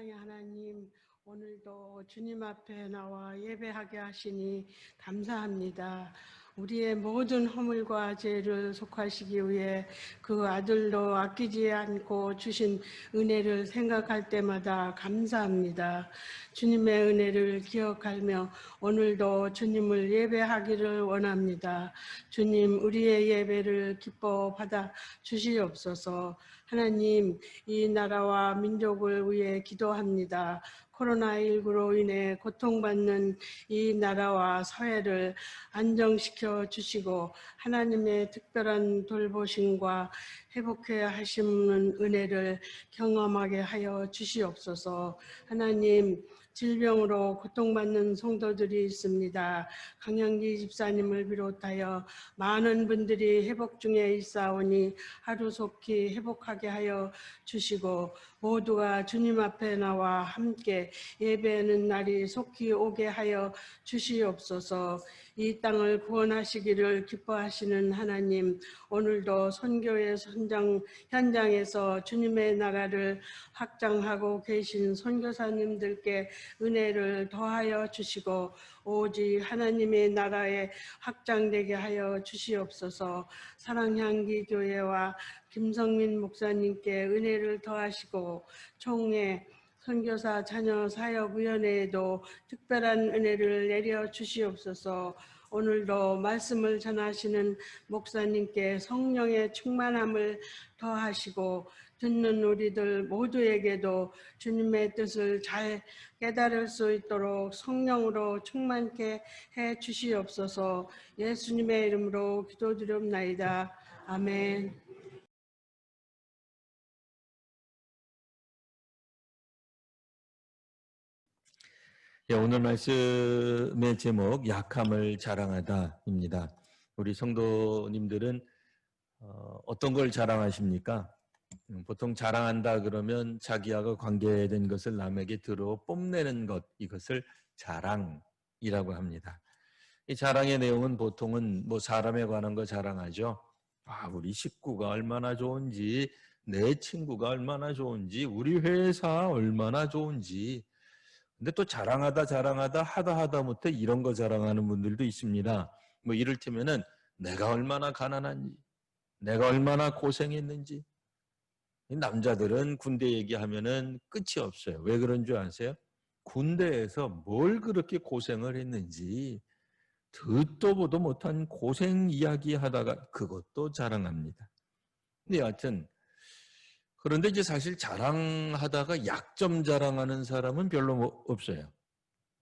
사랑의 하나님, 오늘도 주님 앞에 나와 예배하게 하시니 감사합니다. 우리의 모든 허물과 죄를 속하시기 위해 그 아들도 아끼지 않고 주신 은혜를 생각할 때마다 감사합니다. 주님의 은혜를 기억하며 오늘도 주님을 예배하기를 원합니다. 주님, 우리의 예배를 기뻐 받아 주시옵소서. 하나님, 이 나라와 민족을 위해 기도합니다. 코로나19로 인해 고통받는 이 나라와 사회를 안정시켜 주시고 하나님의 특별한 돌보심과 회복해 하시는 은혜를 경험하게 하여 주시옵소서. 하나님, 질병으로 고통받는 성도들이 있습니다. 강영기 집사님을 비롯하여 많은 분들이 회복 중에 있사오니 하루속히 회복하게 하여 주시고 모두가 주님 앞에 나와 함께 예배하는 날이 속히 오게 하여 주시옵소서. 이 땅을 구원하시기를 기뻐하시는 하나님, 오늘도 선교의 현장에서 주님의 나라를 확장하고 계신 선교사님들께 은혜를 더하여 주시고 오직 하나님의 나라에 확장되게 하여 주시옵소서. 사랑향기 교회와 김성민 목사님께 은혜를 더하시고 총회 선교사 자녀 사역위원회에도 특별한 은혜를 내려 주시옵소서. 오늘도 말씀을 전하시는 목사님께 성령의 충만함을 더하시고 듣는 우리들 모두에게도 주님의 뜻을 잘 깨달을 수 있도록 성령으로 충만케 해 주시옵소서. 예수님의 이름으로 기도드리옵나이다. 아멘. 오늘 말씀의 제목 약함을 자랑하다입니다. 우리 성도님들은 어떤 걸 자랑하십니까? 보통 자랑한다 그러면 자기하고 관계된 것을 남에게 들어 뽐내는 것, 이것을 자랑이라고 합니다. 이 자랑의 내용은 보통은 사람에 관한 거 자랑하죠. 우리 식구가 얼마나 좋은지, 내 친구가 얼마나 좋은지, 우리 회사 얼마나 좋은지. 근데 또 자랑하다 하다 못해 이런 거 자랑하는 분들도 있습니다. 이를테면은 내가 얼마나 가난한지, 내가 얼마나 고생했는지. 남자들은 군대 얘기하면은 끝이 없어요. 왜 그런 줄 아세요? 군대에서 뭘 그렇게 고생을 했는지 듣도 보도 못한 고생 이야기 하다가 그것도 자랑합니다. 근데 여하튼 그런데 이제 사실 자랑하다가 약점 자랑하는 사람은 별로 없어요.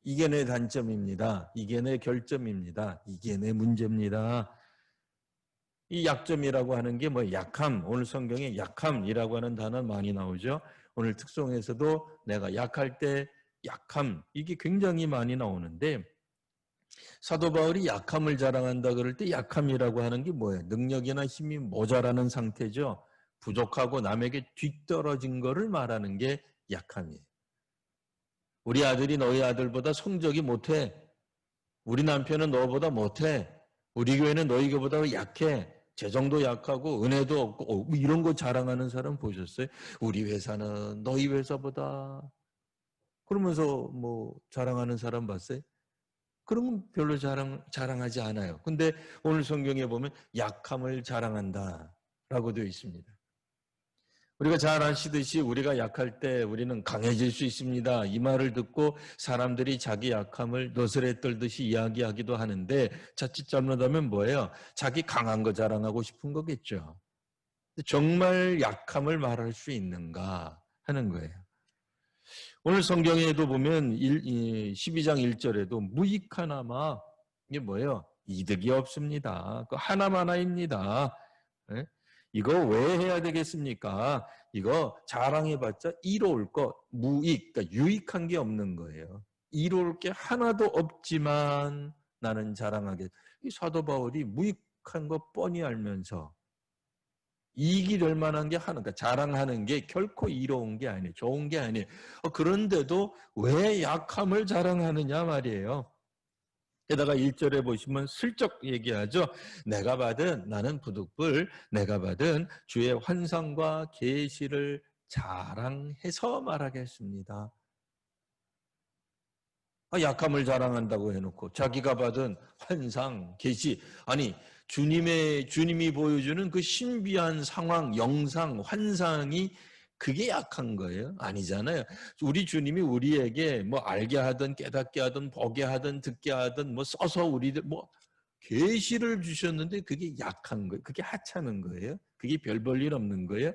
이게 내 단점입니다. 이게 내 결점입니다. 이게 내 문제입니다. 이 약점이라고 하는 게 약함, 오늘 성경에 약함이라고 하는 단어 많이 나오죠. 오늘 특송에서도 내가 약할 때 약함, 이게 굉장히 많이 나오는데 사도 바울이 약함을 자랑한다 그럴 때 약함이라고 하는 게 뭐예요? 능력이나 힘이 모자라는 상태죠. 부족하고 남에게 뒤떨어진 거를 말하는 게 약함이에요. 우리 아들이 너희 아들보다 성적이 못해. 우리 남편은 너보다 못해. 우리 교회는 너희 교회보다 약해. 재정도 약하고 은혜도 없고 이런 거 자랑하는 사람 보셨어요? 우리 회사는 너희 회사보다. 그러면서 자랑하는 사람 봤어요? 그러면 별로 자랑하지 않아요. 근데 오늘 성경에 보면 약함을 자랑한다라고 되어 있습니다. 우리가 잘 아시듯이 우리가 약할 때 우리는 강해질 수 있습니다. 이 말을 듣고 사람들이 자기 약함을 너스레 떨듯이 이야기하기도 하는데 자칫 잘못하면 뭐예요? 자기 강한 거 자랑하고 싶은 거겠죠. 정말 약함을 말할 수 있는가 하는 거예요. 오늘 성경에도 보면 12장 1절에도 무익하나마 이게 뭐예요? 이득이 없습니다. 그 하나마나입니다. 이거 왜 해야 되겠습니까? 이거 자랑해봤자 이로울 거 무익, 그러니까 유익한 게 없는 거예요. 이로울 게 하나도 없지만 나는 자랑하겠다. 이 사도 바울이 무익한 거 뻔히 알면서 이익이 될 만한 게 하는, 그러니까 자랑하는 게 결코 이로운 게 아니에요. 좋은 게 아니에요. 그런데도 왜 약함을 자랑하느냐 말이에요. 게다가 1절에 보시면 슬쩍 얘기하죠. 나는 부득불 내가 받은 주의 환상과 계시를 자랑해서 말하겠습니다. 약함을 자랑한다고 해놓고 자기가 받은 환상, 계시, 아니 주님이 보여주는 그 신비한 상황, 영상, 환상이 그게 약한 거예요? 아니잖아요. 우리 주님이 우리에게 뭐 알게 하든 깨닫게 하든 보게 하든 듣게 하든 뭐 써서 우리들 뭐 계시를 주셨는데 그게 약한 거예요. 그게 하찮은 거예요. 그게 별 볼 일 없는 거예요.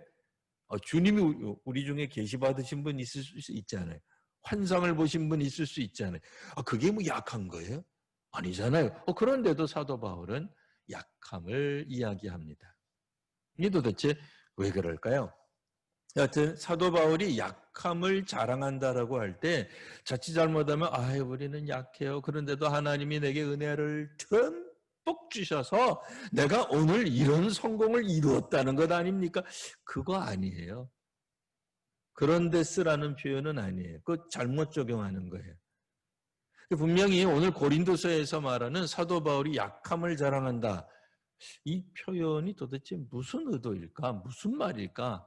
주님이 우리 중에 계시 받으신 분 있을 수 있잖아요. 환상을 보신 분 있을 수 있잖아요. 그게 뭐 약한 거예요? 아니잖아요. 그런데도 사도 바울은 약함을 이야기합니다. 이게 도대체 왜 그럴까요? 여하튼 사도 바울이 약함을 자랑한다라고 할 때 자칫 잘못하면 우리는 약해요. 그런데도 하나님이 내게 은혜를 듬뿍 주셔서 내가 오늘 이런 성공을 이루었다는 것 아닙니까? 그거 아니에요. 그런데 쓰라는 표현은 아니에요. 그거 잘못 적용하는 거예요. 분명히 오늘 고린도서에서 말하는 사도 바울이 약함을 자랑한다. 이 표현이 도대체 무슨 의도일까? 무슨 말일까?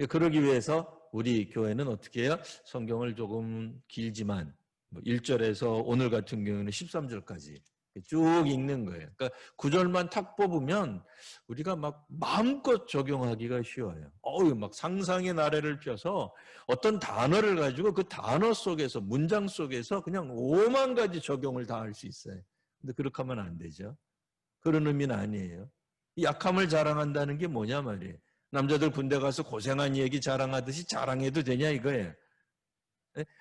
그러기 위해서 우리 교회는 어떻게 해요? 성경을 조금 길지만 1절에서 오늘 같은 경우는 13절까지 쭉 읽는 거예요. 그러니까 9절만 탁 뽑으면 우리가 막 마음껏 적용하기가 쉬워요. 막 상상의 나래를 펴서 어떤 단어를 가지고 그 단어 속에서 문장 속에서 그냥 5만 가지 적용을 다 할 수 있어요. 근데 그렇게 하면 안 되죠. 그런 의미는 아니에요. 약함을 자랑한다는 게 뭐냐 말이에요. 남자들 군대 가서 고생한 얘기 자랑하듯이 자랑해도 되냐 이거예요.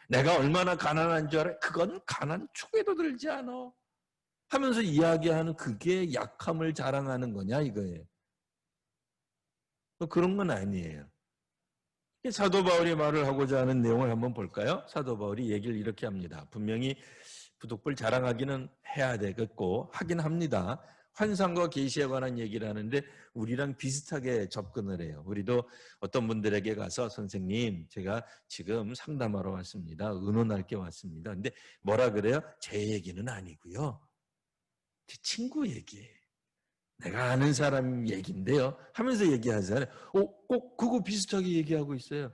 내가 얼마나 가난한 줄 알아? 그건 가난 축에도 들지 않아. 하면서 이야기하는 그게 약함을 자랑하는 거냐 이거예요. 그런 건 아니에요. 사도 바울이 말을 하고자 하는 내용을 한번 볼까요? 사도 바울이 얘기를 이렇게 합니다. 분명히 부득불 자랑하기는 해야 되겠고 하긴 합니다. 환상과 계시에 관한 얘기를 하는데 우리랑 비슷하게 접근을 해요. 우리도 어떤 분들에게 가서 선생님 제가 지금 상담하러 왔습니다. 의논할 게 왔습니다. 근데 뭐라 그래요? 제 얘기는 아니고요. 제 친구 얘기예요. 내가 아는 사람 얘기인데요. 하면서 얘기하잖아요. 꼭 그거 비슷하게 얘기하고 있어요.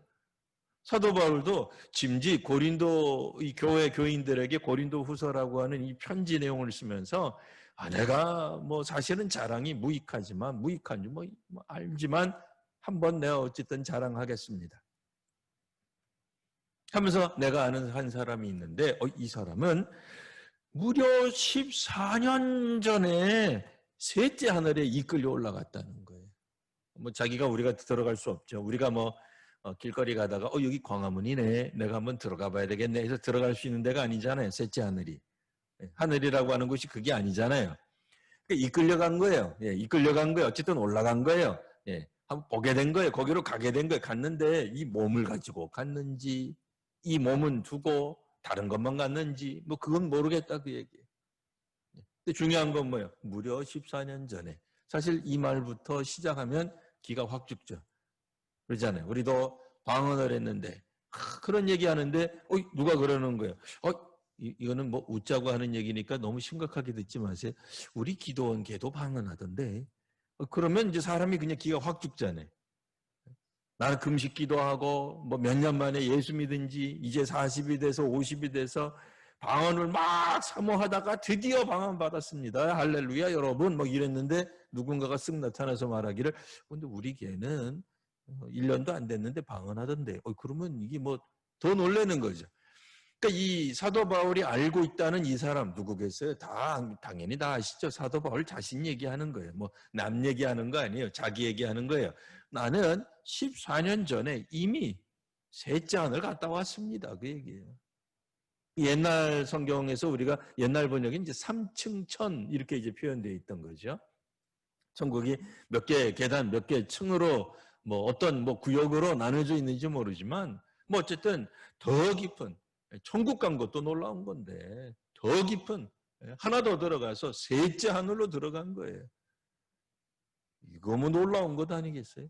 사도 바울도 짐지 고린도 이 교회 교인들에게 고린도 후서라고 하는 이 편지 내용을 쓰면서 내가 뭐 사실은 자랑이 무익한지 뭐 알지만 한번 내가 어쨌든 자랑하겠습니다. 하면서 내가 아는 한 사람이 있는데 이 사람은 무려 14년 전에 셋째 하늘에 이끌려 올라갔다는 거예요. 뭐 자기가 우리가 들어갈 수 없죠. 우리가 뭐 길거리 가다가 여기 광화문이네. 내가 한번 들어가 봐야 되겠네 해서 들어갈 수 있는 데가 아니잖아요. 셋째 하늘이. 하늘이라고 하는 곳이 그게 아니잖아요. 그러니까 이끌려간 거예요. 이끌려간 거예요. 어쨌든 올라간 거예요. 한번 보게 된 거예요. 거기로 가게 된 거예요. 갔는데 이 몸을 가지고 갔는지 이 몸은 두고 다른 것만 갔는지 뭐 그건 모르겠다 그 얘기예요. 근데 중요한 건 뭐예요? 무려 14년 전에. 사실 이 말부터 시작하면 기가 확 죽죠. 그러잖아요. 우리도 방언을 했는데 그런 얘기하는데 누가 그러는 거예요. 이거는 뭐 웃자고 하는 얘기니까 너무 심각하게 듣지 마세요. 우리 기도원 걔도 방언하던데. 그러면 이제 사람이 그냥 기가 확 죽잖아요. 나는 금식 기도하고 뭐 몇 년 만에 예수 믿은지 이제 40이 돼서 50이 돼서 방언을 막 사모하다가 드디어 방언 받았습니다. 할렐루야 여러분 뭐 이랬는데 누군가가 쓱 나타나서 말하기를 근데 우리 걔는 1년도 안 됐는데 방언하던데. 그러면 이게 뭐 더 놀라는 거죠. 그러니까 이 사도 바울이 알고 있다는 이 사람 누구겠어요? 당연히 다 아시죠. 사도 바울 자신 얘기하는 거예요. 뭐 남 얘기하는 거 아니에요. 자기 얘기하는 거예요. 나는 14년 전에 이미 셋째 하늘 갔다 왔습니다. 그 얘기예요. 옛날 성경에서 우리가 옛날 번역이 이제 3층 천 이렇게 이제 표현되어 있던 거죠. 천국이 몇 개 계단 몇 개 층으로 뭐 어떤 뭐 구역으로 나눠져 있는지 모르지만 뭐 어쨌든 더 깊은 천국 간 것도 놀라운 건데 더 깊은 하나 더 들어가서 셋째 하늘로 들어간 거예요. 이거 뭐 놀라운 것 아니겠어요?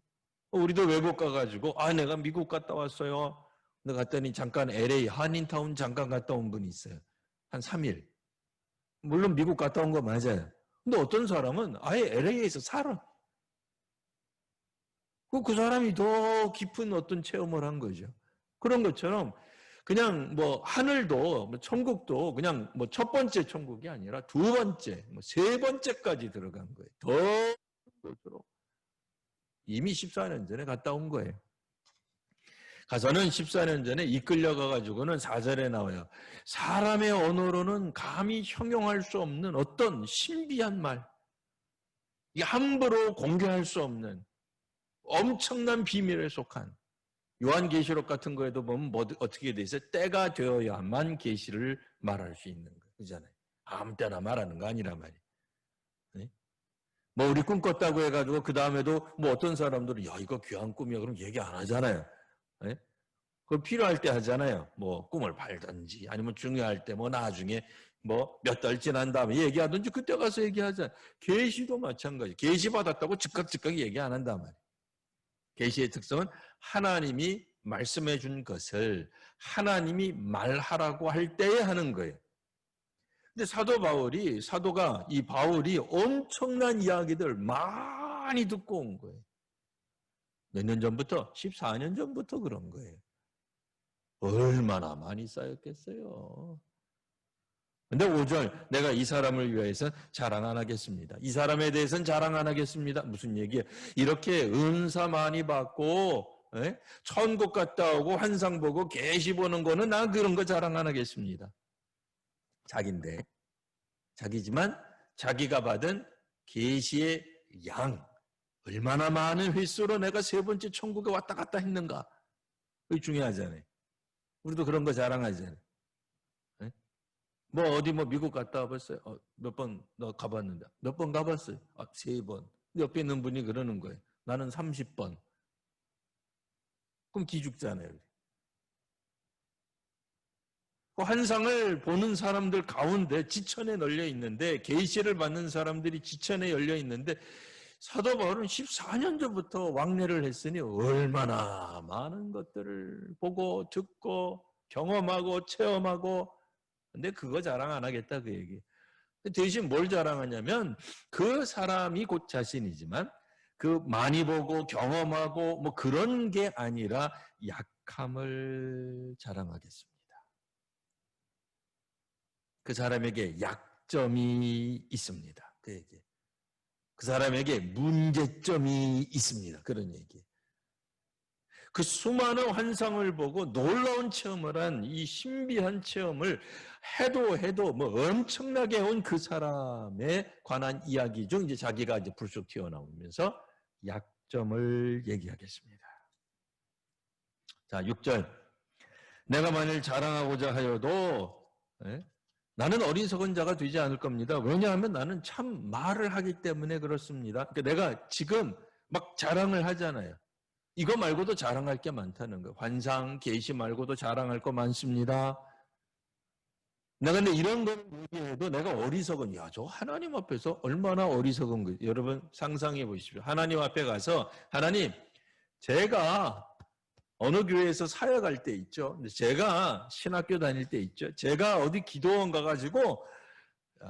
우리도 외국 가가지고 내가 미국 갔다 왔어요. 근데 갔더니 잠깐 LA 한인타운 잠깐 갔다 온 분이 있어요. 한 3일. 물론 미국 갔다 온 거 맞아요. 근데 어떤 사람은 아예 LA에서 살아. 그 사람이 더 깊은 어떤 체험을 한 거죠. 그런 것처럼 그냥 뭐 하늘도 뭐 천국도 그냥 뭐 첫 번째 천국이 아니라 두 번째, 뭐 세 번째까지 들어간 거예요. 더 곳으로 이미 14년 전에 갔다 온 거예요. 가서는 14년 전에 이끌려가 가지고는 4절에 나와요. 사람의 언어로는 감히 형용할 수 없는 어떤 신비한 말, 이게 함부로 공개할 수 없는 엄청난 비밀에 속한 요한계시록 같은 거에도 보면 뭐 어떻게 돼 있어요? 때가 되어야만 계시를 말할 수 있는 거 그잖아요. 아무 때나 말하는 거 아니란 말이에요. 네? 뭐 우리 꿈 꿨다고 해가지고 그 다음에도 뭐 어떤 사람들은 야 이거 귀한 꿈이야 그럼 얘기 안 하잖아요. 네? 그거 필요할 때 하잖아요. 뭐 꿈을 팔든지 아니면 중요할 때 뭐 나중에 뭐 몇 달 지난 다음에 얘기하든지 그때 가서 얘기하잖아요. 계시도 마찬가지. 계시 받았다고 즉각 얘기 안 한단 말이에요. 계시의 특성은 하나님이 말씀해 준 것을 하나님이 말하라고 할 때에 하는 거예요. 근데 사도가 이 바울이 엄청난 이야기들 많이 듣고 온 거예요. 몇 년 전부터? 14년 전부터 그런 거예요. 얼마나 많이 쌓였겠어요. 근데 5절 내가 이 사람을 위해서 자랑 안 하겠습니다. 이 사람에 대해서는 자랑 안 하겠습니다. 무슨 얘기예요? 이렇게 은사 많이 받고 천국 갔다 오고 환상 보고 계시 보는 거는 난 그런 거 자랑 안 하겠습니다. 자기인데 자기지만 자기가 받은 계시의 양 얼마나 많은 횟수로 내가 세 번째 천국에 왔다 갔다 했는가 그게 중요하잖아요. 우리도 그런 거 자랑하잖아요. 뭐 어디 뭐 미국 갔다 와봤어요? 몇 번 너 가봤는데 몇 번 가봤어요? 3번. 옆에 있는 분이 그러는 거예요. 나는 30번. 그럼 기죽잖아요. 그 환상을 보는 사람들 가운데 지천에 널려 있는데 계시를 받는 사람들이 지천에 열려 있는데 사도 바울은 14년 전부터 왕래를 했으니 얼마나 많은 것들을 보고 듣고 경험하고 체험하고 근데 그거 자랑 안 하겠다 그 얘기. 대신 뭘 자랑하냐면 그 사람이 곧 자신이지만 그 많이 보고 경험하고 뭐 그런 게 아니라 약함을 자랑하겠습니다. 그 사람에게 약점이 있습니다. 그 얘기. 그 사람에게 문제점이 있습니다. 그런 얘기. 그 수많은 환상을 보고 놀라운 체험을 한 이 신비한 체험을 해도 뭐 엄청나게 온 그 사람에 관한 이야기 중 이제 자기가 이제 불쑥 튀어나오면서 약점을 얘기하겠습니다. 자, 6절. 내가 만일 자랑하고자 하여도 나는 어리석은 자가 되지 않을 겁니다. 왜냐하면 나는 참 말을 하기 때문에 그렇습니다. 그러니까 내가 지금 막 자랑을 하잖아요. 이거 말고도 자랑할 게 많다는 거예요. 환상, 계시 말고도 자랑할 거 많습니다. 내가 근데 이런 걸 얘기해도 내가 어리석은, 야, 저 하나님 앞에서 얼마나 어리석은 거예요. 여러분 상상해 보십시오. 하나님 앞에 가서, 하나님, 제가 어느 교회에서 사역할 때 있죠. 제가 신학교 다닐 때 있죠. 제가 어디 기도원 가가지고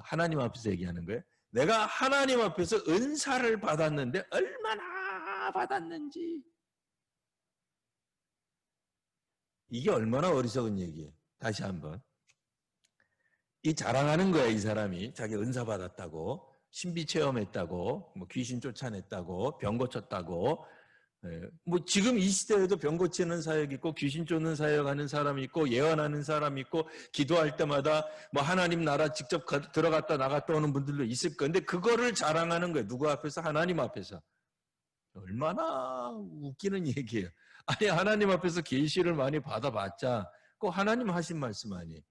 하나님 앞에서 얘기하는 거예요. 내가 하나님 앞에서 은사를 받았는데 얼마나 받았는지. 이게 얼마나 어리석은 얘기예요. 다시 한번. 이 자랑하는 거야, 이 사람이. 자기 은사 받았다고, 신비 체험했다고, 뭐 귀신 쫓아냈다고, 병 고쳤다고. 뭐 지금 이 시대에도 병 고치는 사역 있고, 귀신 쫓는 사역하는 사람 있고, 예언하는 사람 있고, 기도할 때마다 뭐 하나님 나라 직접 들어갔다 나갔다 오는 분들도 있을 건데, 그거를 자랑하는 거예요. 누구 앞에서? 하나님 앞에서. 얼마나 웃기는 얘기예요. 아니 하나님 앞에서 계시를 많이 받아봤자 꼭 하나님 하신 말씀 아니에요.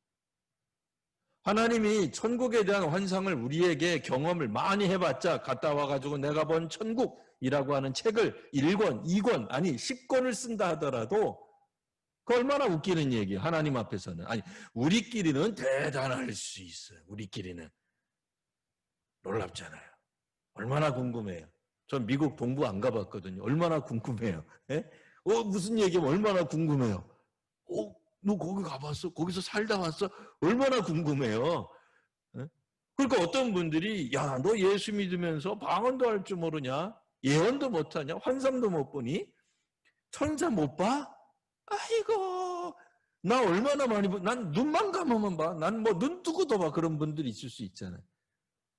하나님이 천국에 대한 환상을 우리에게 경험을 많이 해봤자 갔다 와가지고 내가 본 천국이라고 하는 책을 1권, 2권 아니 10권을 쓴다 하더라도 그 얼마나 웃기는 얘기예요. 하나님 앞에서는. 아니 우리끼리는 대단할 수 있어요. 우리끼리는. 놀랍잖아요. 얼마나 궁금해요. 전 미국 동부 안 가봤거든요. 얼마나 궁금해요. 예? 무슨 얘기하면 얼마나 궁금해요. 너 거기 가봤어? 거기서 살다 왔어? 얼마나 궁금해요. 예? 그러니까 어떤 분들이 야, 너 예수 믿으면서 방언도 할 줄 모르냐? 예언도 못하냐? 환상도 못 보니? 천사 못 봐? 아이고 나 얼마나 많이 난 눈만 감으면 봐. 난 뭐 눈 뜨고도 봐. 그런 분들이 있을 수 있잖아요.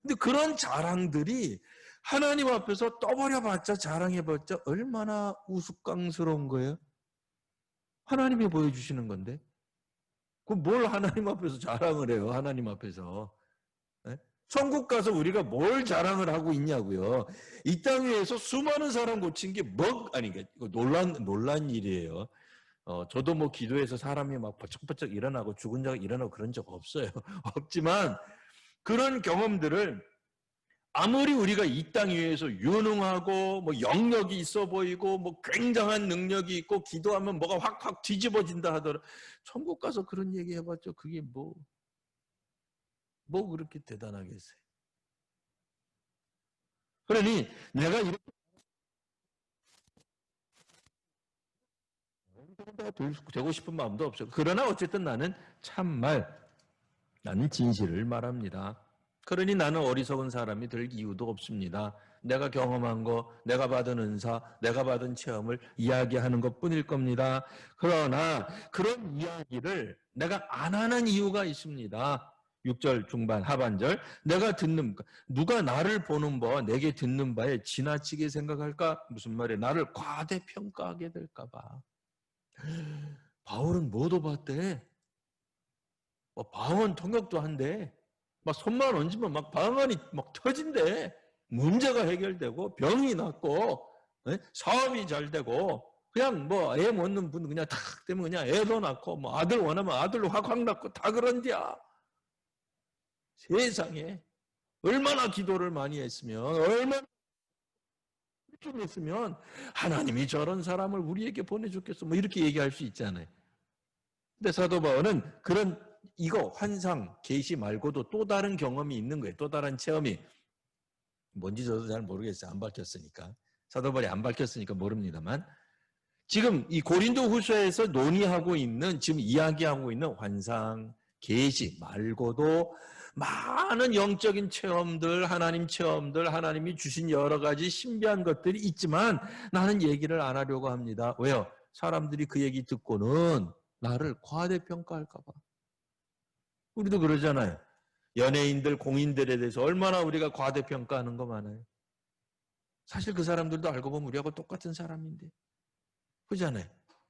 근데 그런 자랑들이 하나님 앞에서 떠버려봤자 자랑해봤자 얼마나 우스꽝스러운 거예요. 하나님이 보여주시는 건데. 그럼 뭘 하나님 앞에서 자랑을 해요. 하나님 앞에서. 네? 천국 가서 우리가 뭘 자랑을 하고 있냐고요. 이 땅 위에서 수많은 사람 고친 게 아니 이거 놀란 일이에요. 저도 뭐 기도해서 사람이 막 버쩍버쩍 일어나고 죽은 자가 일어나고 그런 적 없어요. 없지만 그런 경험들을 아무리 우리가 이 땅 위에서 유능하고 뭐 영역이 있어 보이고 뭐 굉장한 능력이 있고 기도하면 뭐가 확확 뒤집어진다 하더라도 천국 가서 그런 얘기 해봤죠. 그게 뭐 그렇게 대단하겠어요. 그러니 내가 이렇게 되고 싶은 마음도 없어요. 그러나 어쨌든 나는 나는 진실을 말합니다. 그러니 나는 어리석은 사람이 될 이유도 없습니다. 내가 경험한 거, 내가 받은 은사, 내가 받은 체험을 이야기하는 것뿐일 겁니다. 그러나 그런 이야기를 내가 안 하는 이유가 있습니다. 6절 중반 하반절 내가 누가 나를 보는 바와 내게 듣는 바에 지나치게 생각할까? 무슨 말이에요? 나를 과대평가하게 될까 봐. 바울은 뭐도 봤대? 방언 통역도 한대. 막 손만 얹으면 막 방언이 막 터진대. 문제가 해결되고 병이 낫고 사업이 잘 되고 그냥 뭐 애 못 낳는 분 그냥 탁 되면 그냥 애도 낳고 뭐 아들 원하면 아들로 확확 낳고 다 그런디야. 세상에 얼마나 기도를 많이 했으면 얼마나 했으면 하나님이 저런 사람을 우리에게 보내줬겠어 뭐 이렇게 얘기할 수 있잖아요. 근데 사도 바울은 이거 환상, 계시 말고도 또 다른 경험이 있는 거예요. 또 다른 체험이. 뭔지 저도 잘 모르겠어요. 안 밝혔으니까. 사도 바울이 안 밝혔으니까 모릅니다만 지금 이 고린도 후서에서 논의하고 있는 지금 이야기하고 있는 환상, 계시 말고도 많은 영적인 체험들, 하나님 체험들, 하나님이 주신 여러 가지 신비한 것들이 있지만 나는 얘기를 안 하려고 합니다. 왜요? 사람들이 그 얘기 듣고는 나를 과대평가할까 봐. 우리도 그러잖아요. 연예인들, 공인들에 대해서 얼마나 우리가 과대평가하는 거 많아요. 사실 그 사람들도 알고 보면 우리하고 똑같은 사람인데. 그잖아요.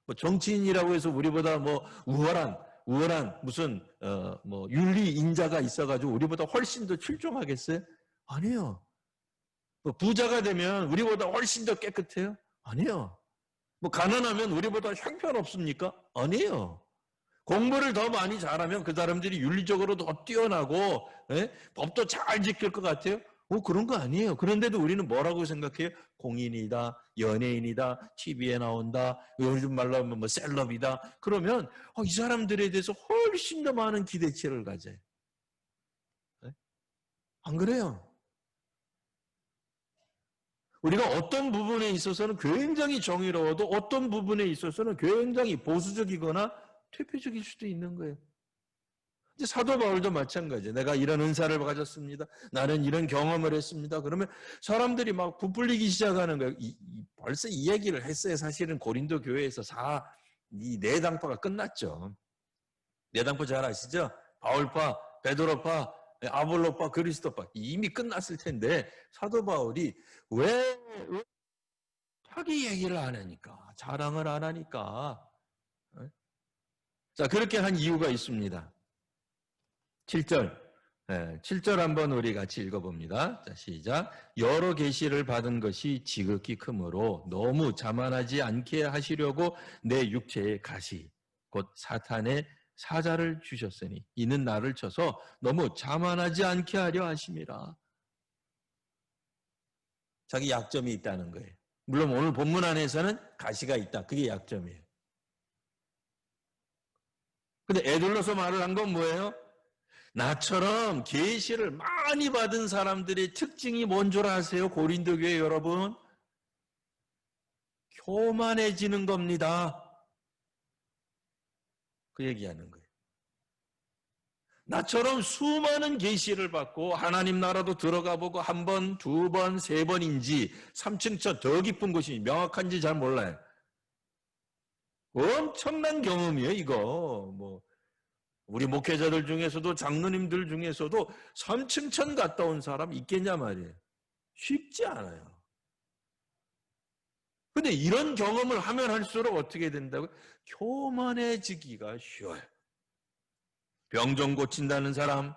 뭐 정치인이라고 해서 우리보다 뭐 우월한 무슨 뭐 윤리인자가 있어가지고 우리보다 훨씬 더 출중하겠어요? 아니에요. 뭐 부자가 되면 우리보다 훨씬 더 깨끗해요? 아니에요. 뭐 가난하면 우리보다 형편없습니까? 아니에요. 공부를 더 많이 잘하면 그 사람들이 윤리적으로 더 뛰어나고 법도 잘 지킬 것 같아요? 그런 거 아니에요. 그런데도 우리는 뭐라고 생각해요? 공인이다, 연예인이다, TV에 나온다, 요즘 말로 하면 뭐 셀럽이다. 그러면 이 사람들에 대해서 훨씬 더 많은 기대치를 가져요. 안 그래요? 우리가 어떤 부분에 있어서는 굉장히 정의로워도 어떤 부분에 있어서는 굉장히 보수적이거나 퇴폐적일 수도 있는 거예요. 이제 사도 바울도 마찬가지예요. 내가 이런 은사를 가졌습니다. 나는 이런 경험을 했습니다. 그러면 사람들이 막 부풀리기 시작하는 거예요. 벌써 이 얘기를 했어요. 사실은 고린도 교회에서 이 내당파가 끝났죠. 내당파 잘 아시죠? 바울파, 베드로파, 아볼로파, 그리스도파 이미 끝났을 텐데 사도 바울이 왜 자기 얘기를 안 하니까, 자랑을 안 하니까. 자, 그렇게 한 이유가 있습니다. 7절. 7절 한번 우리 같이 읽어봅니다. 자, 시작. 여러 계시를 받은 것이 지극히 크므로 너무 자만하지 않게 하시려고 내 육체의 가시, 곧 사탄의 사자를 주셨으니 이는 나를 쳐서 너무 자만하지 않게 하려 하심이라. 자기 약점이 있다는 거예요. 물론 오늘 본문 안에서는 가시가 있다. 그게 약점이에요. 근데 애둘러서 말을 한 건 뭐예요? 나처럼 계시를 많이 받은 사람들의 특징이 뭔 줄 아세요? 고린도 교회 여러분? 교만해지는 겁니다. 그 얘기하는 거예요. 나처럼 수많은 계시를 받고 하나님 나라도 들어가 보고 한 번, 두 번, 세 번인지 3층 더 깊은 곳이 명확한지 잘 몰라요. 엄청난 경험이에요, 이거. 뭐 우리 목회자들 중에서도 장로님들 중에서도 삼층천 갔다 온 사람 있겠냐 말이에요. 쉽지 않아요. 근데 이런 경험을 하면 할수록 어떻게 된다고요? 교만해지기가 쉬워요. 병 좀 고친다는 사람,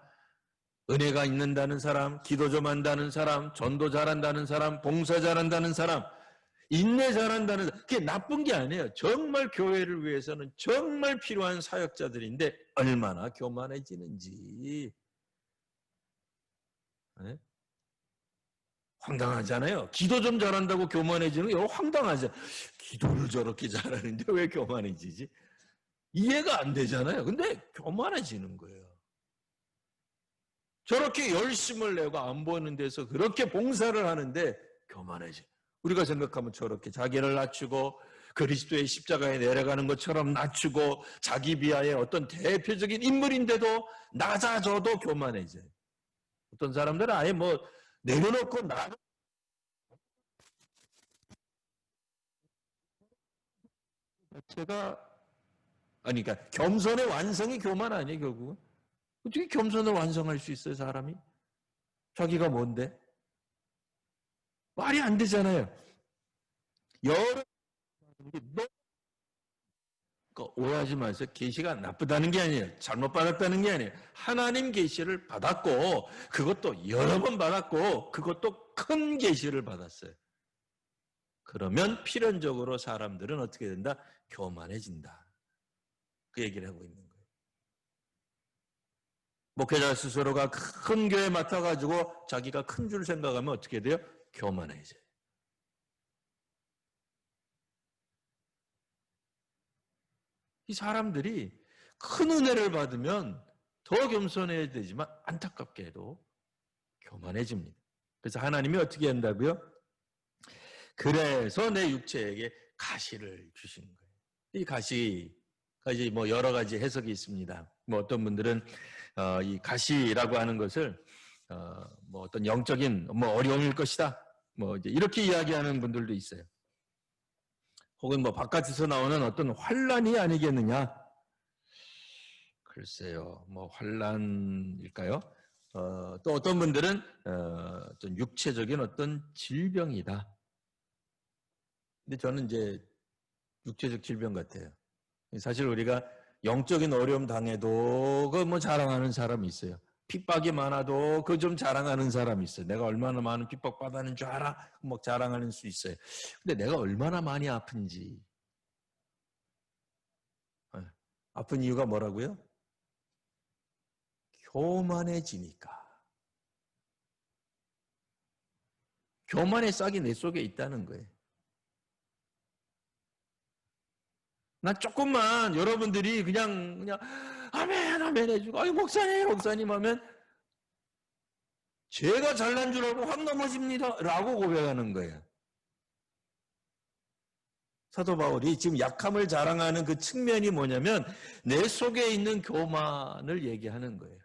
은혜가 있는다는 사람, 기도 좀 한다는 사람, 전도 잘한다는 사람, 봉사 잘한다는 사람, 인내 잘한다는 사람, 그게 나쁜 게 아니에요. 정말 교회를 위해서는 정말 필요한 사역자들인데 얼마나 교만해지는지. 네? 황당하잖아요. 기도 좀 잘한다고 교만해지는 게 황당하죠. 기도를 저렇게 잘하는데 왜 교만해지지? 이해가 안 되잖아요. 근데 교만해지는 거예요. 저렇게 열심을 내고 안 보이는 데서 그렇게 봉사를 하는데 교만해져. 우리가 생각하면 저렇게 자기를 낮추고 그리스도의 십자가에 내려가는 것처럼 낮추고 자기 비하의 어떤 대표적인 인물인데도 낮아져도 교만해져요. 어떤 사람들은 아예 뭐 내려놓고 제가 아니 그러니까 겸손의 완성이 교만 아니에요, 결국은. 어떻게 겸손을 완성할 수 있어요, 사람이? 자기가 뭔데? 말이 안 되잖아요. 여러 오해하지 마세요. 계시가 나쁘다는 게 아니에요. 잘못 받았다는 게 아니에요. 하나님 계시를 받았고 그것도 여러 번 받았고 그것도 큰 계시를 받았어요. 그러면 필연적으로 사람들은 어떻게 된다? 교만해진다. 그 얘기를 하고 있는 거예요. 목회자 스스로가 큰 교회 맡아가지고 자기가 큰 줄 생각하면 어떻게 돼요? 교만해져요. 이 사람들이 큰 은혜를 받으면 더 겸손해야 되지만 안타깝게도 교만해집니다. 그래서 하나님이 어떻게 한다고요? 그래서 내 육체에게 가시를 주시는 거예요. 이 가시가 이제 뭐 여러 가지 해석이 있습니다. 뭐 어떤 분들은 이 가시라고 하는 것을 뭐 어떤 영적인 뭐 어려움일 것이다. 뭐 이제 이렇게 이야기하는 분들도 있어요. 혹은 뭐 바깥에서 나오는 어떤 환란이 아니겠느냐? 글쎄요, 뭐 환란일까요? 또 어떤 분들은 어떤 육체적인 어떤 질병이다. 근데 저는 이제 육체적 질병 같아요. 사실 우리가 영적인 어려움 당해도 그 뭐 자랑하는 사람이 있어요. 핍박이 많아도 그 좀 자랑하는 사람이 있어요. 내가 얼마나 많은 핍박 받았는 줄 알아? 막 자랑하는 수 있어요. 근데 내가 얼마나 많이 아픈지. 아픈 이유가 뭐라고요? 교만해지니까. 교만의 싹이 내 속에 있다는 거예요. 나 조금만 여러분들이 그냥 아멘 아멘 해주고 아유 목사님 하면 제가 잘난 줄 알고 확 넘어집니다 라고 고백하는 거예요. 사도 바울이 지금 약함을 자랑하는 그 측면이 뭐냐면 내 속에 있는 교만을 얘기하는 거예요.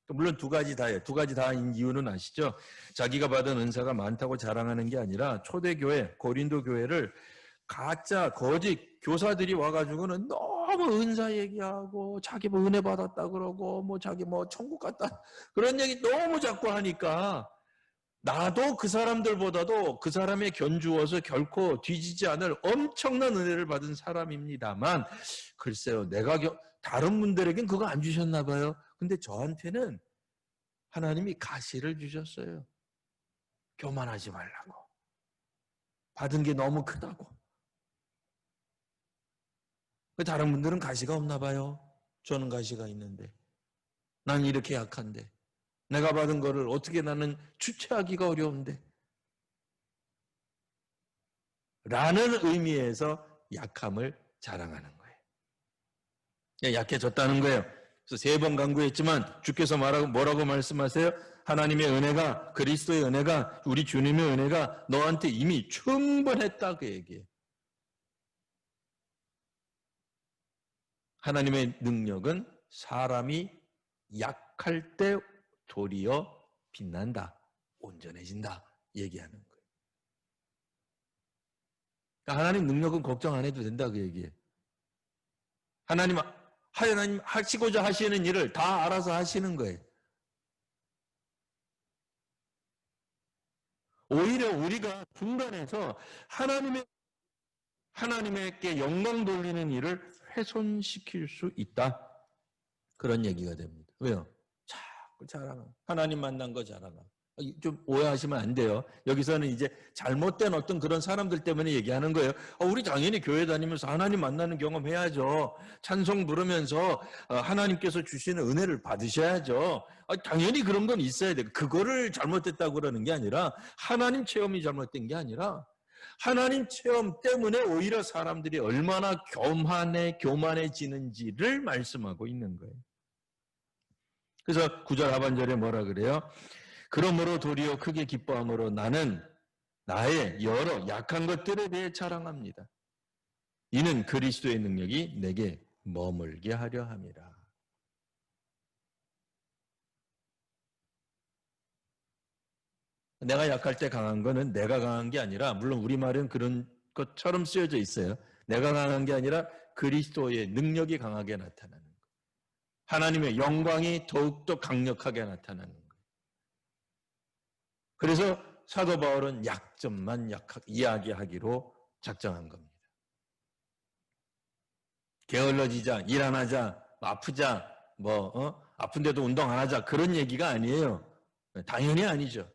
물론 두 가지 다예요. 두 가지 다인 이유는 아시죠? 자기가 받은 은사가 많다고 자랑하는 게 아니라 초대교회, 고린도 교회를 가짜 거짓 교사들이 와가지고는 너무 은사 얘기하고 자기 뭐 은혜 받았다 그러고 뭐 자기 뭐 천국 갔다 그런 얘기 너무 자꾸 하니까 나도 그 사람들보다도 그 사람에 견주어서 결코 뒤지지 않을 엄청난 은혜를 받은 사람입니다만 글쎄요 내가 다른 분들에겐 그거 안 주셨나 봐요. 근데 저한테는 하나님이 가시를 주셨어요. 교만하지 말라고. 받은 게 너무 크다고. 다른 분들은 가시가 없나 봐요. 저는 가시가 있는데. 난 이렇게 약한데. 내가 받은 거를 어떻게 나는 주체하기가 어려운데. 라는 의미에서 약함을 자랑하는 거예요. 약해졌다는 거예요. 그래서 3번 강구했지만 주께서 뭐라고 말씀하세요? 하나님의 은혜가 그리스도의 은혜가 우리 주님의 은혜가 너한테 이미 충분했다 그 얘기예요. 하나님의 능력은 사람이 약할 때 도리어 빛난다, 온전해진다 얘기하는 거예요. 그러니까 하나님 능력은 걱정 안 해도 된다 그 얘기예요. 하나님 하시고자 하시는 일을 다 알아서 하시는 거예요. 오히려 우리가 중간에서 하나님께 영광 돌리는 일을 훼손시킬 수 있다. 그런 얘기가 됩니다. 왜요? 자꾸 자랑하. 하나님 만난 거 자랑하. 좀 오해하시면 안 돼요. 여기서는 이제 잘못된 어떤 그런 사람들 때문에 얘기하는 거예요. 우리 당연히 교회 다니면서 하나님 만나는 경험 해야죠. 찬송 부르면서 하나님께서 주시는 은혜를 받으셔야죠. 당연히 그런 건 있어야 돼요. 그거를 잘못됐다고 그러는 게 아니라 하나님 체험이 잘못된 게 아니라 하나님 체험 때문에 오히려 사람들이 얼마나 교만해지는지를 말씀하고 있는 거예요. 그래서 9절 하반절에 뭐라 그래요? 그러므로 도리어 크게 기뻐함으로 나는 나의 여러 약한 것들에 대해 자랑합니다. 이는 그리스도의 능력이 내게 머물게 하려 함이라. 내가 약할 때 강한 거는 내가 강한 게 아니라, 물론 우리말은 그런 것처럼 쓰여져 있어요. 내가 강한 게 아니라 그리스도의 능력이 강하게 나타나는 거예요. 하나님의 영광이 더욱더 강력하게 나타나는 거예요. 그래서 사도 바울은 약점만 이야기하기로 작정한 겁니다. 게을러지자, 일 안 하자, 아프자, 아픈데도 운동 안 하자, 그런 얘기가 아니에요. 당연히 아니죠.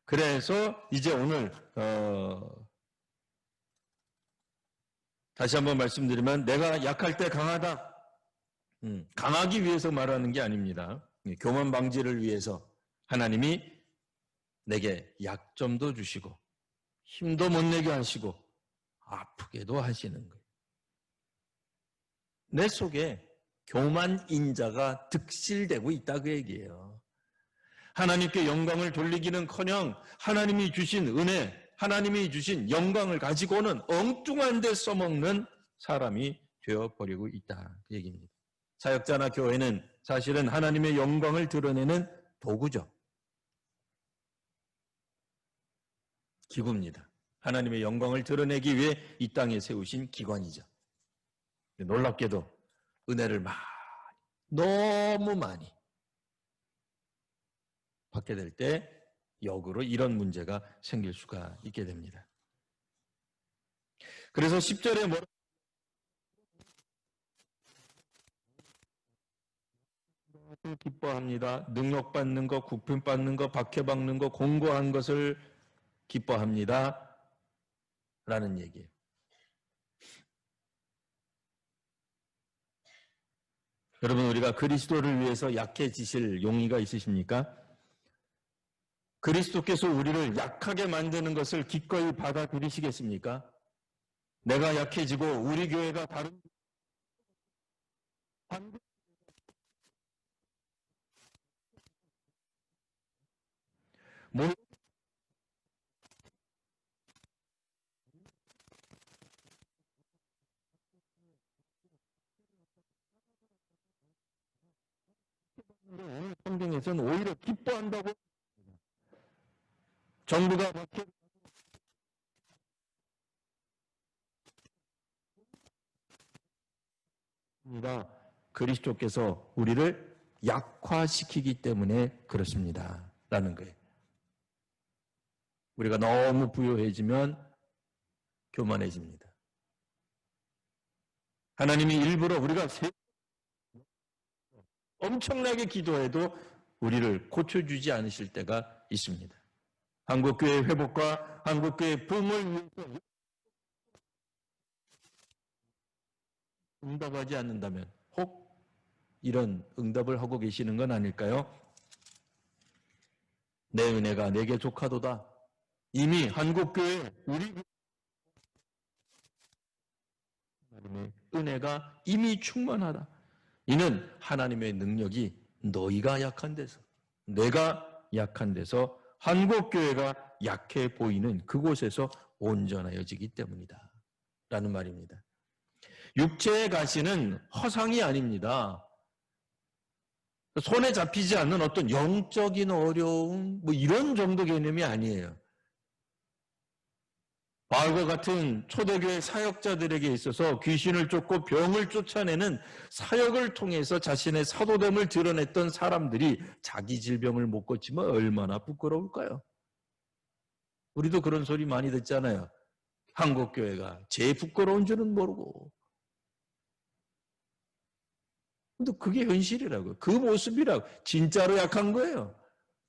그래서 이제 오늘 다시 한번 말씀드리면 내가 약할 때 강하다. 강하기 위해서 말하는 게 아닙니다. 교만 방지를 위해서 하나님이 내게 약점도 주시고 힘도 못 내게 하시고 아프게도 하시는 거예요. 내 속에 교만 인자가 득실되고 있다 그 얘기예요. 하나님께 영광을 돌리기는커녕 하나님이 주신 은혜, 하나님이 주신 영광을 가지고는 엉뚱한 데 써먹는 사람이 되어버리고 있다 그 얘기입니다. 사역자나 교회는 사실은 하나님의 영광을 드러내는 도구죠. 기구입니다. 하나님의 영광을 드러내기 위해 이 땅에 세우신 기관이죠. 놀랍게도 은혜를 너무 많이 받게 될 때 역으로 이런 문제가 생길 수가 있게 됩니다. 그래서 10절에 뭐라고 기뻐합니다. 능력받는 거, 국편받는 거, 박해받는 거, 공고한 것을 기뻐합니다. 라는 얘기예요. 여러분, 우리가 그리스도를 위해서 약해지실 용의가 있으십니까? 그리스도께서 우리를 약하게 만드는 것을 기꺼이 받아들이시겠습니까? 내가 약해지고 우리 교회가 다른 오늘 성경에서는 오히려 기뻐한다고 정부가 박해입니다. 그리스도께서 우리를 약화시키기 때문에 그렇습니다. 라는 거예요. 우리가 너무 부유해지면 교만해집니다. 하나님이 일부러 우리가 엄청나게 기도해도 우리를 고쳐주지 않으실 때가 있습니다. 한국교회 회복과 한국교회 부흥을 위해서 응답하지 않는다면 혹 이런 응답을 하고 계시는 건 아닐까요? 내 은혜가 내게 족하도다. 이미 한국교회 우리 하나님의 은혜가 이미 충만하다. 이는 하나님의 능력이 너희가 약한 데서, 내가 약한 데서 한국교회가 약해 보이는 그곳에서 온전하여지기 때문이다. 라는 말입니다. 육체의 가시는 허상이 아닙니다. 손에 잡히지 않는 어떤 영적인 어려움, 이런 정도 개념이 아니에요. 바울과 같은 초대교회 사역자들에게 있어서 귀신을 쫓고 병을 쫓아내는 사역을 통해서 자신의 사도됨을 드러냈던 사람들이 자기 질병을 못 고치면 얼마나 부끄러울까요? 우리도 그런 소리 많이 듣잖아요. 한국교회가 제일 부끄러운 줄은 모르고. 근데 그게 현실이라고요. 그 모습이라고. 진짜로 약한 거예요.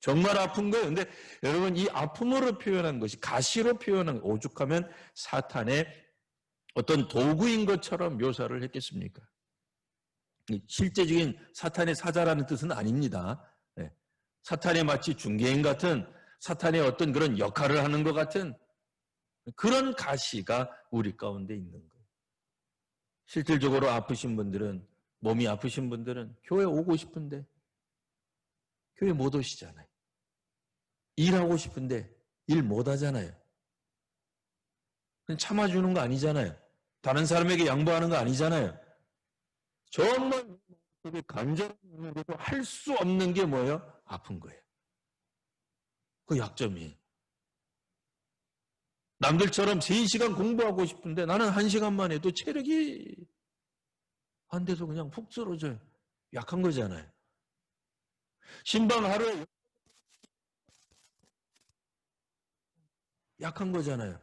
정말 아픈 거예요. 근데 여러분, 이 아픔으로 표현한 것이, 가시로 표현한, 오죽하면 사탄의 어떤 도구인 것처럼 묘사를 했겠습니까? 실제적인 사탄의 사자라는 뜻은 아닙니다. 네. 사탄의 마치 중개인 같은, 사탄의 어떤 그런 역할을 하는 것 같은 그런 가시가 우리 가운데 있는 거예요. 실질적으로 아프신 분들은, 몸이 아프신 분들은 교회 오고 싶은데 교회 못 오시잖아요. 일하고 싶은데 일 못 하잖아요. 참아주는 거 아니잖아요. 다른 사람에게 양보하는 거 아니잖아요. 정말 간절한데도 할 수 없는 게 뭐예요? 아픈 거예요. 그 약점이에요. 남들처럼 3시간 공부하고 싶은데 나는 1시간만 해도 체력이 안 돼서 그냥 푹 쓰러져요. 약한 거잖아요. 신방 하루에 약한 거잖아요.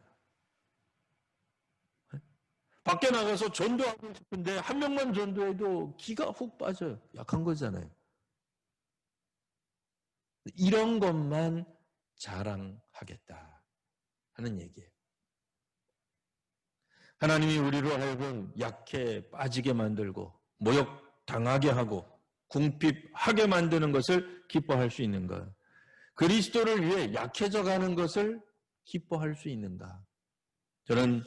밖에 나가서 전도하고 싶은데 한 명만 전도해도 기가 훅 빠져요. 약한 거잖아요. 이런 것만 자랑하겠다 하는 얘기예요. 하나님이 우리로 하여금 약해 빠지게 만들고 모욕당하게 하고 궁핍하게 만드는 것을 기뻐할 수 있는가? 그리스도를 위해 약해져 가는 것을 기뻐할 수 있는가? 저는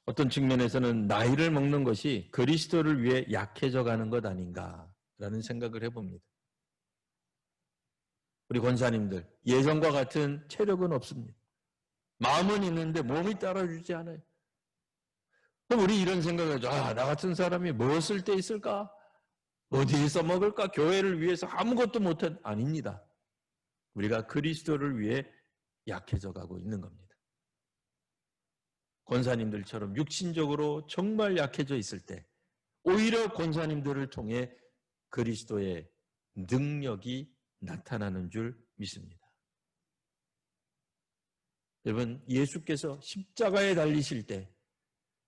어떤 측면에서는 나이를 먹는 것이 그리스도를 위해 약해져 가는 것 아닌가라는 생각을 해봅니다. 우리 권사님들, 예전과 같은 체력은 없습니다. 마음은 있는데 몸이 따라주지 않아요. 그럼 우리 이런 생각을 하죠. 나 같은 사람이 무엇을 때 있을까? 어디에 써먹을까? 교회를 위해서 아무것도 못한, 아닙니다. 우리가 그리스도를 위해 약해져 가고 있는 겁니다. 권사님들처럼 육신적으로 정말 약해져 있을 때 오히려 권사님들을 통해 그리스도의 능력이 나타나는 줄 믿습니다. 여러분, 예수께서 십자가에 달리실 때,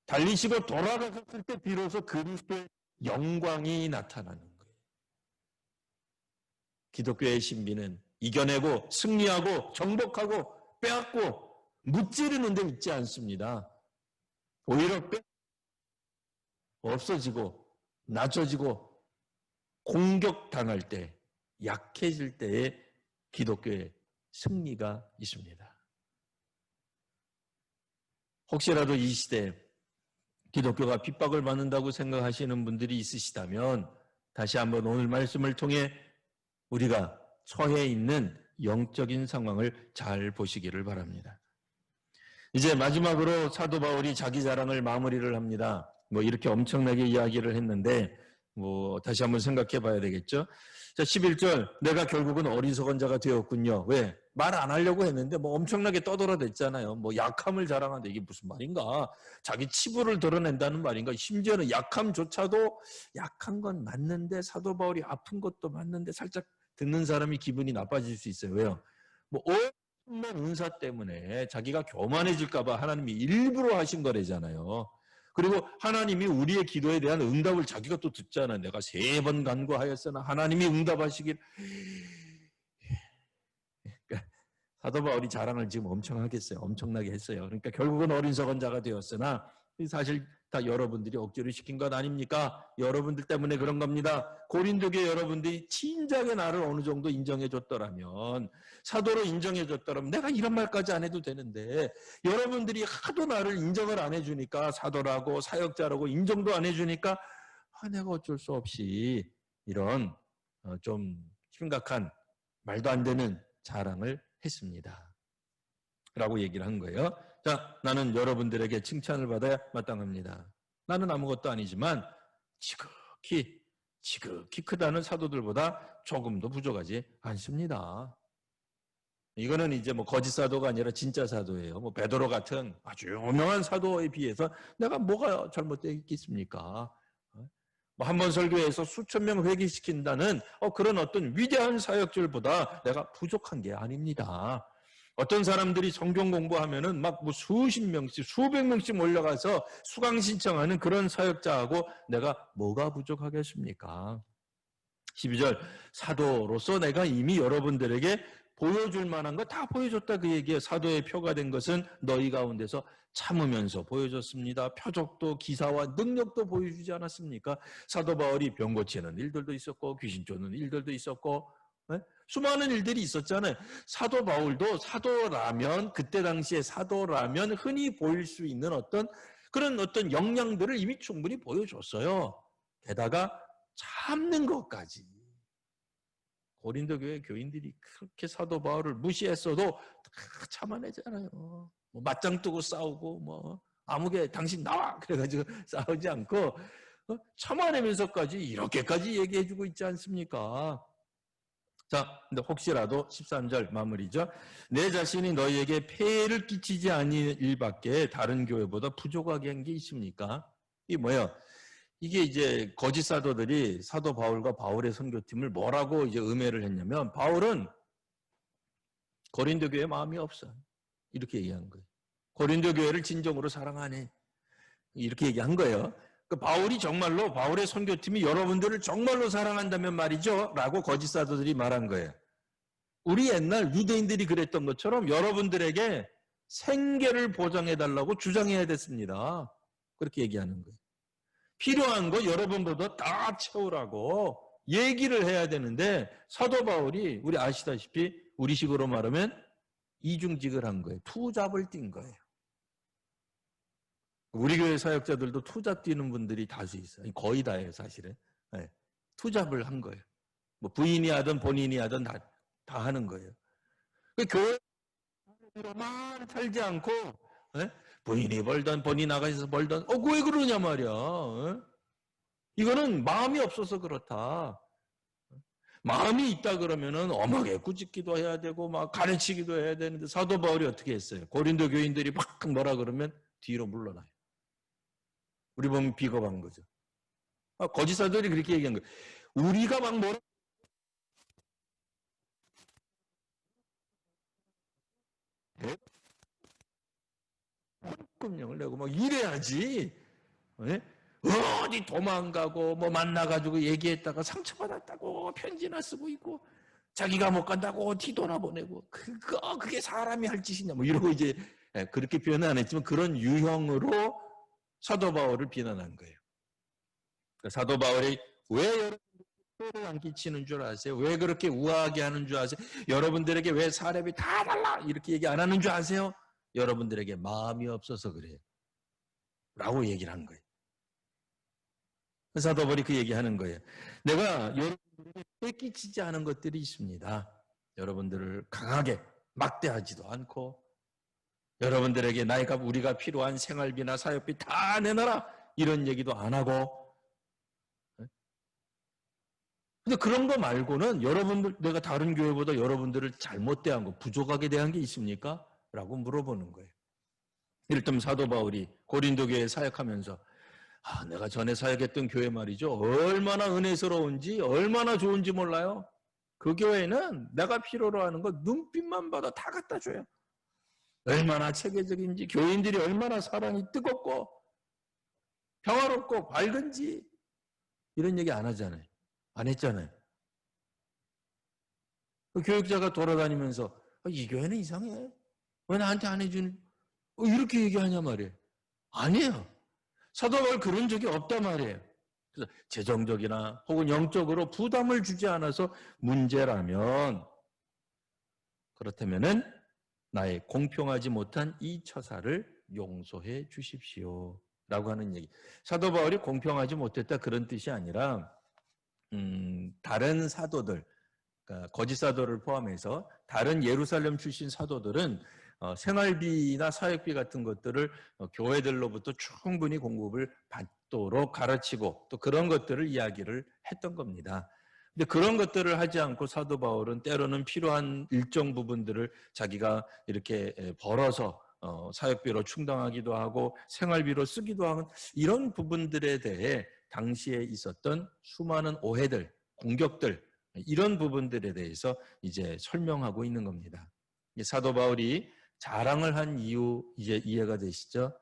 달리시고 돌아가셨을 때 비로소 그리스도의 영광이 나타나는 거예요. 기독교의 신비는 이겨내고 승리하고 정복하고 빼앗고 무찌르는 데 있지 않습니다. 오히려 없어지고 낮춰지고 공격당할 때, 약해질 때에 기독교의 승리가 있습니다. 혹시라도 이 시대에 기독교가 핍박을 받는다고 생각하시는 분들이 있으시다면 다시 한번 오늘 말씀을 통해 우리가 처해 있는 영적인 상황을 잘 보시기를 바랍니다. 이제 마지막으로 사도 바울이 자기 자랑을 마무리를 합니다. 이렇게 엄청나게 이야기를 했는데 다시 한번 생각해 봐야 되겠죠. 자, 11절, 내가 결국은 어리석은 자가 되었군요. 왜? 말 안 하려고 했는데 엄청나게 떠돌아댔잖아요. 약함을 자랑한다. 이게 무슨 말인가? 자기 치부를 드러낸다는 말인가? 심지어는 약함조차도 약한 건 맞는데 사도 바울이 아픈 것도 맞는데 살짝 듣는 사람이 기분이 나빠질 수 있어요. 왜요? 엄청난 은사 때문에 자기가 교만해질까 봐 하나님이 일부러 하신 거래잖아요. 그리고 하나님이 우리의 기도에 대한 응답을 자기가 또 듣잖아요. 내가 3번 간구하였으나 하나님이 응답하시길. 그러니까 사도 바울이 자랑을 지금 엄청 하겠어요. 엄청나게 했어요. 그러니까 결국은 어리석은 자가 되었으나 사실 다 여러분들이 억지로 시킨 것 아닙니까? 여러분들 때문에 그런 겁니다. 고린도교회 여러분들이 진작에 나를 어느 정도 인정해 줬더라면, 사도로 인정해 줬더라면 내가 이런 말까지 안 해도 되는데 여러분들이 하도 나를 인정을 안 해주니까, 사도라고 사역자라고 인정도 안 해주니까 내가 어쩔 수 없이 이런 좀 심각한 말도 안 되는 자랑을 했습니다. 라고 얘기를 한 거예요. 자, 나는 여러분들에게 칭찬을 받아야 마땅합니다. 나는 아무것도 아니지만 지극히 크다는 사도들보다 조금도 부족하지 않습니다. 이거는 이제 뭐 거짓 사도가 아니라 진짜 사도예요. 뭐 베드로 같은 아주 유명한 사도에 비해서 내가 뭐가 잘못되어 있겠습니까? 뭐 한 번 설교해서 수천 명 회개시킨다는 그런 어떤 위대한 사역들보다 내가 부족한 게 아닙니다. 어떤 사람들이 성경 공부하면은 막 뭐 수십 명씩, 수백 명씩 몰려가서 수강 신청하는 그런 사역자하고 내가 뭐가 부족하겠습니까? 12절, 사도로서 내가 이미 여러분들에게 보여줄 만한 거 다 보여줬다 그 얘기예요. 사도의 표가 된 것은 너희 가운데서 참으면서 보여줬습니다. 표적도 기사와 능력도 보여주지 않았습니까? 사도 바울이 병 고치는 일들도 있었고 귀신 쫓는 일들도 있었고 수많은 일들이 있었잖아요. 사도 바울도 사도라면 그때 당시에 사도라면 흔히 보일 수 있는 그런 어떤 역량들을 이미 충분히 보여줬어요. 게다가 참는 것까지. 고린도 교회 교인들이 그렇게 사도 바울을 무시했어도 다 참아내잖아요. 뭐 맞짱 뜨고 싸우고 뭐 아무개 당신 나와 그래가지고 싸우지 않고 참아내면서까지 이렇게까지 얘기해주고 있지 않습니까? 자, 근데 혹시라도 13절 마무리죠. 내 자신이 너희에게 폐해를 끼치지 아니할 일밖에 다른 교회보다 부족하게 한 게 있습니까? 이게 뭐예요? 이게 이제 거짓 사도들이 사도 바울과 바울의 선교팀을 뭐라고 이제 음해를 했냐면 바울은 고린도 교회에 마음이 없어. 이렇게 얘기한 거예요. 고린도 교회를 진정으로 사랑하네. 이렇게 얘기한 거예요. 그 바울이 정말로 바울의 선교팀이 여러분들을 정말로 사랑한다면 말이죠. 라고 거짓 사도들이 말한 거예요. 우리 옛날 유대인들이 그랬던 것처럼 여러분들에게 생계를 보장해달라고 주장해야 됐습니다. 그렇게 얘기하는 거예요. 필요한 거 여러분보다 다 채우라고 얘기를 해야 되는데 사도 바울이 우리 아시다시피 우리식으로 말하면 이중직을 한 거예요. 투잡을 뛴 거예요. 우리 교회 사역자들도 투잡 뛰는 분들이 다수 있어요. 거의 다예요, 사실은. 네. 투잡을 한 거예요. 뭐 부인이 하든 본인이 하든 다 하는 거예요. 그 교회로만 살지 않고 네? 부인이 벌던 본인 나가서 벌던 왜 그러냐 말이야. 이거는 마음이 없어서 그렇다. 마음이 있다 그러면은 엄하게 꾸짖기도 해야 되고 막 가르치기도 해야 되는데 사도 바울이 어떻게 했어요? 고린도 교인들이 막 뭐라 그러면 뒤로 물러나요. 우리 보면 비겁한 거죠. 거짓 사도들이 그렇게 얘기한 거예요. 우리가 막 뭐라 금령을 내고 막 이래야지. 네? 어디 도망가고 뭐 만나가지고 얘기했다가 상처받았다고 편지나 쓰고 있고 자기가 못 간다고 뒤돌아 보내고 그게 사람이 할 짓이냐 뭐 이러고 이제 그렇게 표현은 안 했지만 그런 유형으로 사도 바울을 비난한 거예요. 사도 바울이 왜 여러분들을 안 끼치는 줄 아세요? 왜 그렇게 우아하게 하는 줄 아세요? 여러분들에게 왜 사렙이 다 달라 이렇게 얘기 안 하는 줄 아세요? 여러분들에게 마음이 없어서 그래요. 라고 얘기를 한 거예요. 사도 바울이 그 얘기하는 거예요. 내가 여러분들에게 끼치지 않은 것들이 있습니다. 여러분들을 강하게 막대하지도 않고 여러분들에게 우리가 필요한 생활비나 사역비 다 내놔라 이런 얘기도 안 하고 근데 그런 거 말고는 내가 다른 교회보다 여러분들을 잘못 대한 거 부족하게 대한 게 있습니까? 라고 물어보는 거예요. 이를테면 사도 바울이 고린도 교회에 사역하면서 내가 전에 사역했던 교회 말이죠. 얼마나 은혜스러운지 얼마나 좋은지 몰라요. 그 교회는 내가 필요로 하는 거 눈빛만 봐도 다 갖다 줘요. 얼마나 체계적인지 교인들이 얼마나 사랑이 뜨겁고 평화롭고 밝은지 이런 얘기 안 하잖아요. 안 했잖아요. 그 교육자가 돌아다니면서 이 교회는 이상해. 왜 나한테 안 해주는 이렇게 얘기하냐 말이에요. 아니에요. 사도 바울 그런 적이 없단 말이에요. 그래서 재정적이나 혹은 영적으로 부담을 주지 않아서 문제라면 그렇다면은 나의 공평하지 못한 이 처사를 용서해 주십시오. 라고 하는 얘기. 사도 바울이 공평하지 못했다 그런 뜻이 아니라 다른 사도들, 그러니까 거짓 사도를 포함해서 다른 예루살렘 출신 사도들은 생활비나 사역비 같은 것들을 교회들로부터 충분히 공급을 받도록 가르치고 또 그런 것들을 이야기를 했던 겁니다. 근데 그런 것들을 하지 않고 사도 바울은 때로는 필요한 일정 부분들을 자기가 이렇게 벌어서 사역비로 충당하기도 하고 생활비로 쓰기도 하는 이런 부분들에 대해 당시에 있었던 수많은 오해들, 공격들, 이런 부분들에 대해서 이제 설명하고 있는 겁니다. 사도 바울이 자랑을 한 이유 이제 이해가 되시죠?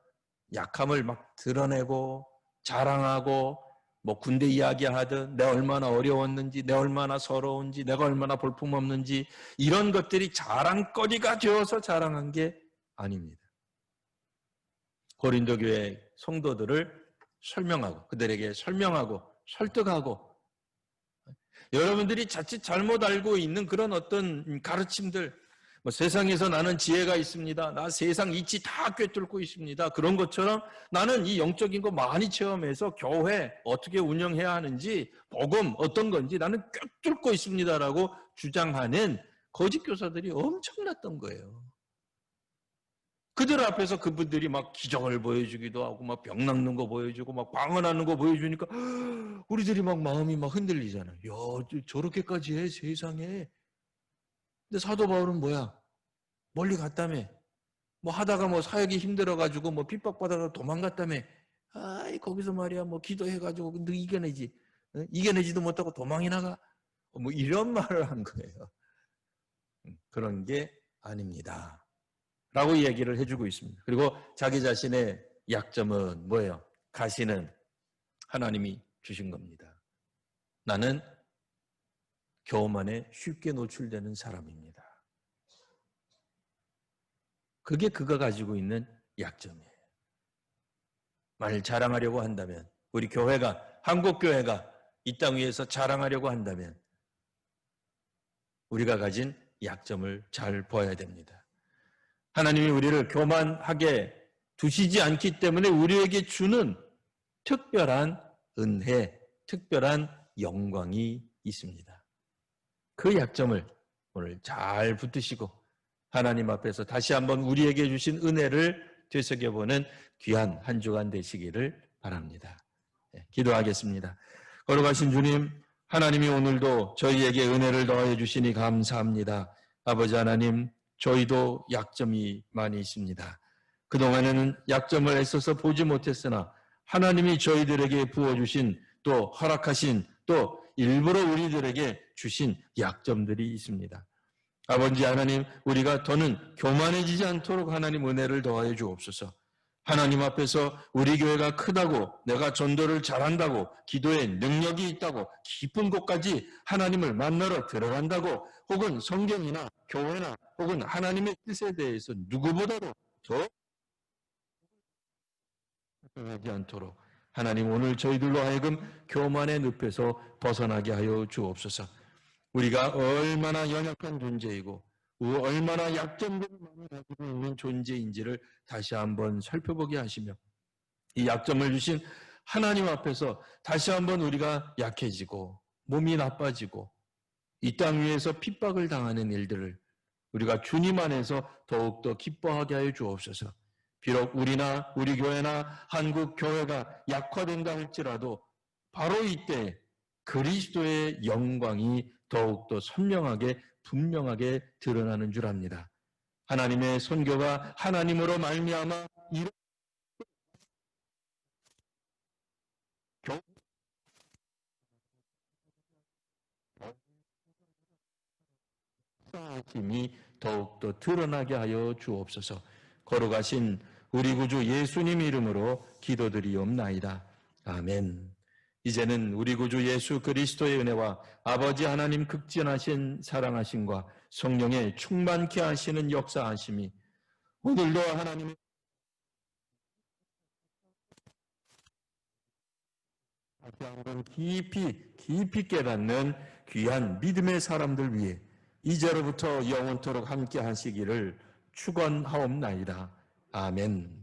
약함을 막 드러내고 자랑하고 뭐 군대 이야기하든 내가 얼마나 어려웠는지, 내가 얼마나 서러운지, 내가 얼마나 볼품없는지 이런 것들이 자랑거리가 되어서 자랑한 게 아닙니다. 고린도 교회 성도들을 설명하고 그들에게 설명하고 설득하고 여러분들이 자칫 잘못 알고 있는 그런 어떤 가르침들 뭐 세상에서 나는 지혜가 있습니다. 나 세상 이치 다 꿰뚫고 있습니다. 그런 것처럼 나는 이 영적인 거 많이 체험해서 교회 어떻게 운영해야 하는지 복음 어떤 건지 나는 꿰뚫고 있습니다라고 주장하는 거짓 교사들이 엄청났던 거예요. 그들 앞에서 그분들이 막 기적을 보여주기도 하고 막 병 낫는 거 보여주고 막 방언하는 거 보여주니까 우리들이 막 마음이 막 흔들리잖아요. 야, 저렇게까지 해 세상에. 근데 사도 바울은 뭐야? 멀리 갔다며. 뭐 하다가 뭐 사역이 힘들어가지고 뭐 핍박받아서 도망갔다며. 아이 거기서 말이야 뭐 기도해가지고 너 이겨내지. 이겨내지도 못하고 도망이 나가. 뭐 이런 말을 한 거예요. 그런 게 아닙니다. 라고 얘기를 해주고 있습니다. 그리고 자기 자신의 약점은 뭐예요? 가시는 하나님이 주신 겁니다. 나는 교만에 쉽게 노출되는 사람입니다. 그게 그가 가지고 있는 약점이에요. 만일 자랑하려고 한다면 우리 교회가 한국교회가 이 땅 위에서 자랑하려고 한다면 우리가 가진 약점을 잘 봐야 됩니다. 하나님이 우리를 교만하게 두시지 않기 때문에 우리에게 주는 특별한 은혜, 특별한 영광이 있습니다. 그 약점을 오늘 잘 붙드시고 하나님 앞에서 다시 한번 우리에게 주신 은혜를 되새겨보는 귀한 한 주간 되시기를 바랍니다. 기도하겠습니다. 거룩하신 주님, 하나님이 오늘도 저희에게 은혜를 더해 주시니 감사합니다. 아버지 하나님, 저희도 약점이 많이 있습니다. 그동안에는 약점을 애써서 보지 못했으나 하나님이 저희들에게 부어주신 또 허락하신 또 일부러 우리들에게 주신 약점들이 있습니다. 아버지 하나님, 우리가 더는 교만해지지 않도록 하나님 은혜를 더하여 주옵소서. 하나님 앞에서 우리 교회가 크다고 내가 전도를 잘한다고 기도에 능력이 있다고 깊은 곳까지 하나님을 만나러 들어간다고 혹은 성경이나 교회나 혹은 하나님의 뜻에 대해서 누구보다도 더 하지 않도록 하나님 오늘 저희들로 하여금 교만의 늪에서 벗어나게 하여 주옵소서. 우리가 얼마나 연약한 존재이고 얼마나 약점들을 많이 가지고 있는 존재인지를 다시 한번 살펴보게 하시며 이 약점을 주신 하나님 앞에서 다시 한번 우리가 약해지고 몸이 나빠지고 이 땅 위에서 핍박을 당하는 일들을 우리가 주님 안에서 더욱더 기뻐하게 하여 주옵소서. 비록 우리나 우리 교회나 한국 교회가 약화된다 할지라도 바로 이때 그리스도의 영광이 더욱더 선명하게 분명하게 드러나는 줄 압니다. 하나님의 선교가 하나님으로 말미암아 이런 힘이 더욱더 드러나게 하여 주옵소서. 거룩하신 우리 구주 예수님 이름으로 기도드리옵나이다. 아멘. 이제는 우리 구주 예수 그리스도의 은혜와 아버지 하나님 극진하신 사랑하심과 성령의 충만케 하시는 역사하심이 오늘도 하나님의 다시 한번 깊이 깨닫는 귀한 믿음의 사람들 위해 이제로부터 영원토록 함께 하시기를 축원하옵나이다. 아멘.